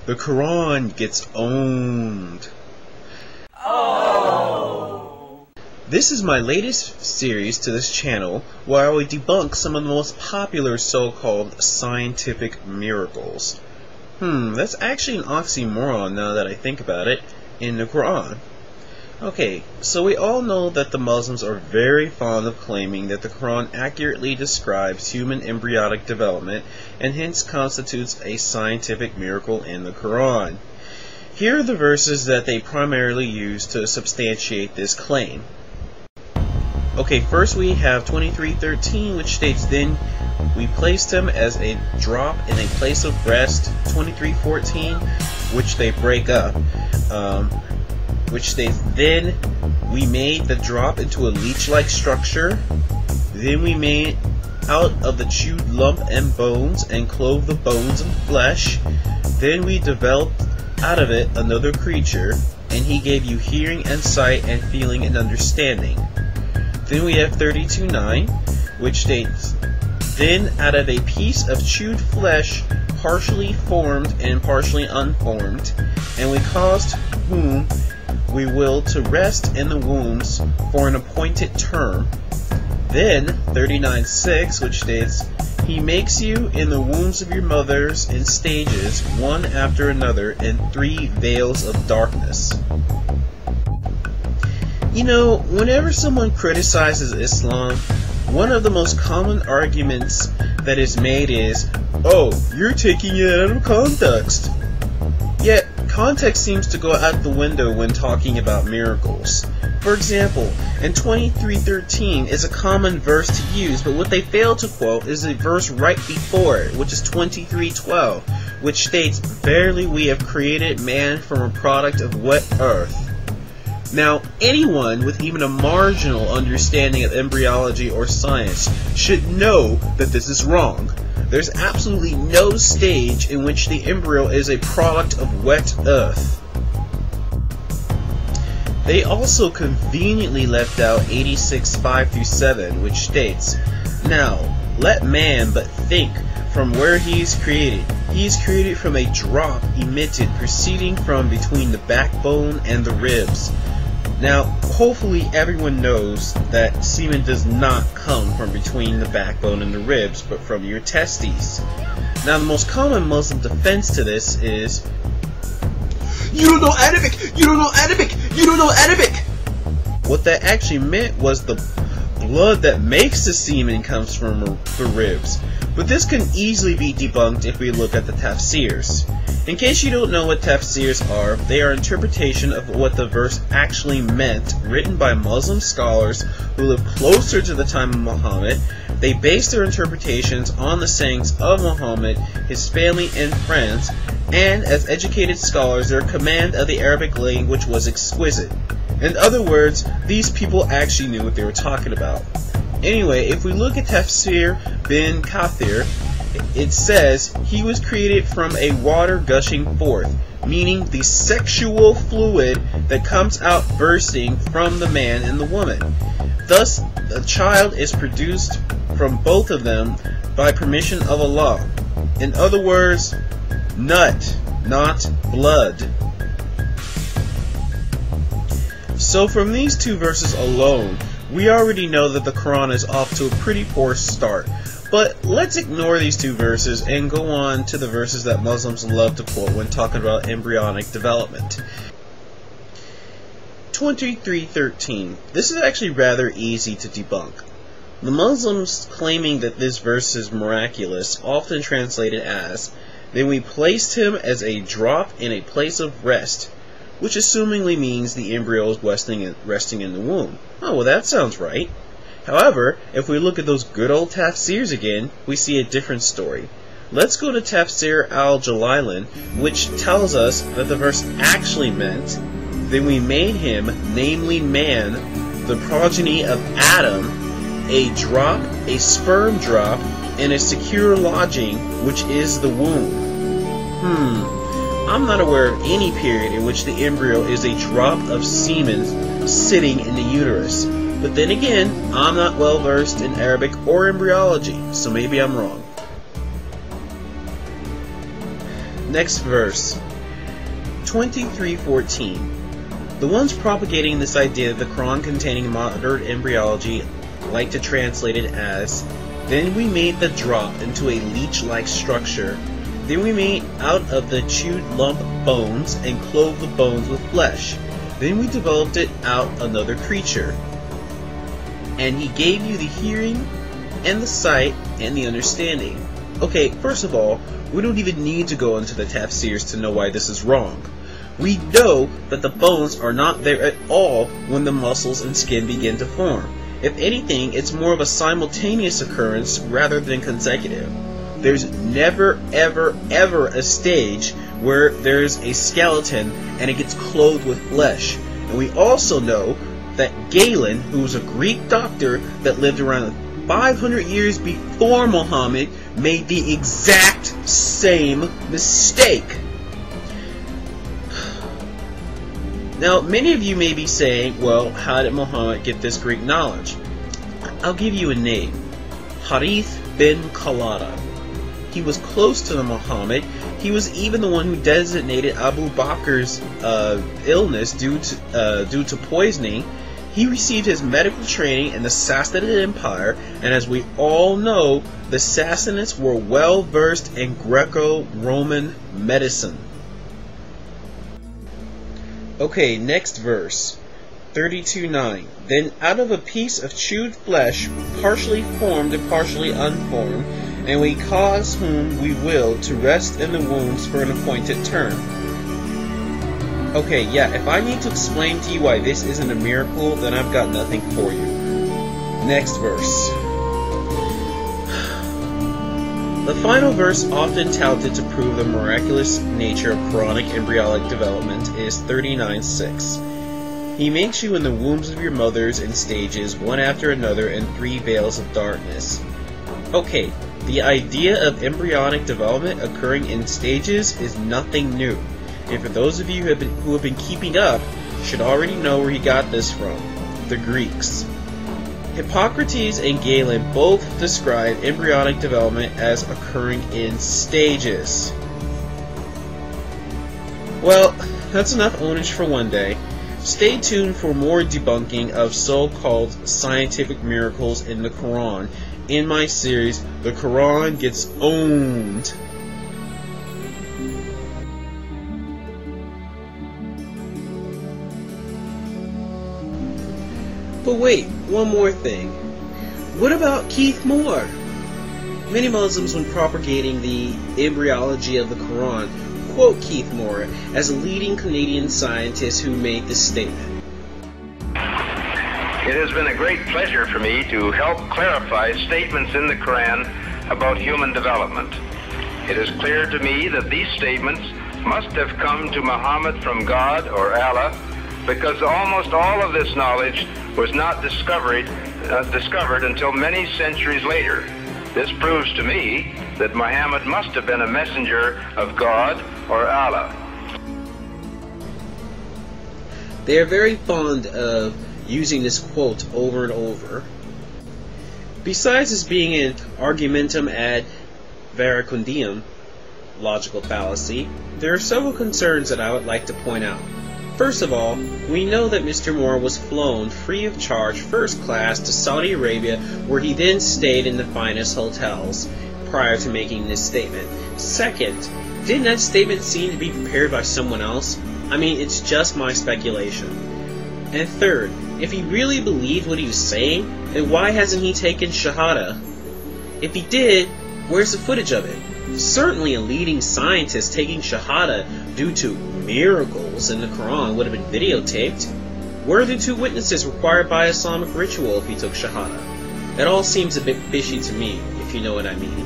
the Quran gets owned. Oh. This is my latest series to this channel where I will debunk some of the most popular so-called scientific miracles. That's actually an oxymoron now that I think about it, in the Quran. Okay, so we all know that the Muslims are very fond of claiming that the Quran accurately describes human embryonic development and hence constitutes a scientific miracle in the Quran. Here are the verses that they primarily use to substantiate this claim. Okay, first we have 23:13, which states, "Then we placed him as a drop in a place of rest." 23:14, which they break up, which states, "Then we made the drop into a leech-like structure. Then we made out of the chewed lump and bones, and clove the bones and flesh. Then we developed out of it another creature, and he gave you hearing and sight and feeling and understanding." Then we have 32:9, which states, "Then out of a piece of chewed flesh, partially formed and partially unformed, and we caused whom we will to rest in the wombs for an appointed term." Then 39:6, which states, "He makes you in the wombs of your mothers in stages, one after another, in 3 veils of darkness." You know, whenever someone criticizes Islam, one of the most common arguments that is made is, "Oh, you're taking it out of context." Yet, context seems to go out the window when talking about miracles. For example, in 23:13 is a common verse to use, but what they fail to quote is the verse right before it, which is 23:12, which states, "Verily we have created man from a product of wet earth." Now, anyone with even a marginal understanding of embryology or science should know that this is wrong. There's absolutely no stage in which the embryo is a product of wet earth. They also conveniently left out 86:5-7, which states, "Now, let man but think from where he is created. He is created from a drop emitted proceeding from between the backbone and the ribs." Now, hopefully everyone knows that semen does not come from between the backbone and the ribs, but from your testes. Now, the most common Muslim defense to this is, "You don't know Arabic! You don't know Arabic! You don't know Arabic!" What that actually meant was the blood that makes the semen comes from the ribs. But this can easily be debunked if we look at the tafsirs. In case you don't know what tafsirs are, they are interpretation of what the verse actually meant, written by Muslim scholars who live closer to the time of Muhammad. They base their interpretations on the sayings of Muhammad, his family, and friends, and as educated scholars, their command of the Arabic language was exquisite. In other words, these people actually knew what they were talking about. Anyway, if we look at Tafsir bin Kathir, it says, "He was created from a water gushing forth," meaning the sexual fluid that comes out bursting from the man and the woman. Thus, the child is produced from both of them by permission of Allah. In other words, nut, not blood. So from these two verses alone, we already know that the Quran is off to a pretty poor start. But let's ignore these two verses and go on to the verses that Muslims love to quote when talking about embryonic development. 23:13. This is actually rather easy to debunk. The Muslims claiming that this verse is miraculous often translate it as, "Then we placed him as a drop in a place of rest," which assumingly means the embryo is resting in the womb. Oh, well, that sounds right. However, if we look at those good old tafsirs again, we see a different story. Let's go to Tafsir al-Jalailin, which tells us that the verse actually meant, "Then we made him, namely man, the progeny of Adam, a drop, a sperm drop, in a secure lodging, which is the womb." I'm not aware of any period in which the embryo is a drop of semen sitting in the uterus. But then again, I'm not well versed in Arabic or embryology, so maybe I'm wrong. Next verse. 23:14. The ones propagating this idea of the Quran containing modern embryology like to translate it as, "Then we made the drop into a leech-like structure. Then we made out of the chewed lump bones and clothed the bones with flesh. Then we developed it out another creature. And he gave you the hearing and the sight and the understanding." Okay, first of all, we don't even need to go into the tafsirs to know why this is wrong. We know that the bones are not there at all when the muscles and skin begin to form. If anything, it's more of a simultaneous occurrence rather than consecutive. There's never, ever, ever a stage where there's a skeleton and it gets clothed with flesh. And we also know that Galen, who was a Greek doctor that lived around 500 years before Muhammad, made the exact same mistake. Now, many of you may be saying, well, how did Muhammad get this Greek knowledge? I'll give you a name. Harith bin Kalada. He was close to Muhammad. He was even the one who designated Abu Bakr's illness due to poisoning. He received his medical training in the Sassanid Empire, and as we all know, the Sassanids were well versed in Greco-Roman medicine. Okay, next verse. 32:9. Then out of a piece of chewed flesh, partially formed and partially unformed, and we cause whom we will to rest in the wombs for an appointed term. Okay, yeah, if I need to explain to you why this isn't a miracle, then I've got nothing for you. Next verse. The final verse, often touted to prove the miraculous nature of Quranic embryonic development, is 39:6. He makes you in the wombs of your mothers in stages, one after another, in 3 veils of darkness. Okay, the idea of embryonic development occurring in stages is nothing new. And for those of you who have been keeping up, should already know where he got this from. The Greeks. Hippocrates and Galen both describe embryonic development as occurring in stages. Well, that's enough ownage for one day. Stay tuned for more debunking of so-called scientific miracles in the Quran in my series, The Quran Gets Owned. But wait, one more thing. What about Keith Moore? Many Muslims, when propagating the embryology of the Quran, quote Keith Moore as a leading Canadian scientist who made this statement. It has been a great pleasure for me to help clarify statements in the Quran about human development. It is clear to me that these statements must have come to Muhammad from God or Allah, because almost all of this knowledge was not discovered until many centuries later. This proves to me that Muhammad must have been a messenger of God or Allah. They are very fond of using this quote over and over. Besides this being an argumentum ad verecundium, logical fallacy, there are several concerns that I would like to point out. First of all, we know that Mr. Moore was flown free of charge first class to Saudi Arabia, where he then stayed in the finest hotels prior to making this statement. Second, didn't that statement seem to be prepared by someone else? I mean, it's just my speculation. And third, if he really believed what he was saying, then why hasn't he taken Shahada? If he did, where's the footage of it? Certainly a leading scientist taking Shahada due to miracles in the Quran would have been videotaped. Where are the 2 witnesses required by Islamic ritual if he took Shahada? It all seems a bit fishy to me, if you know what I mean.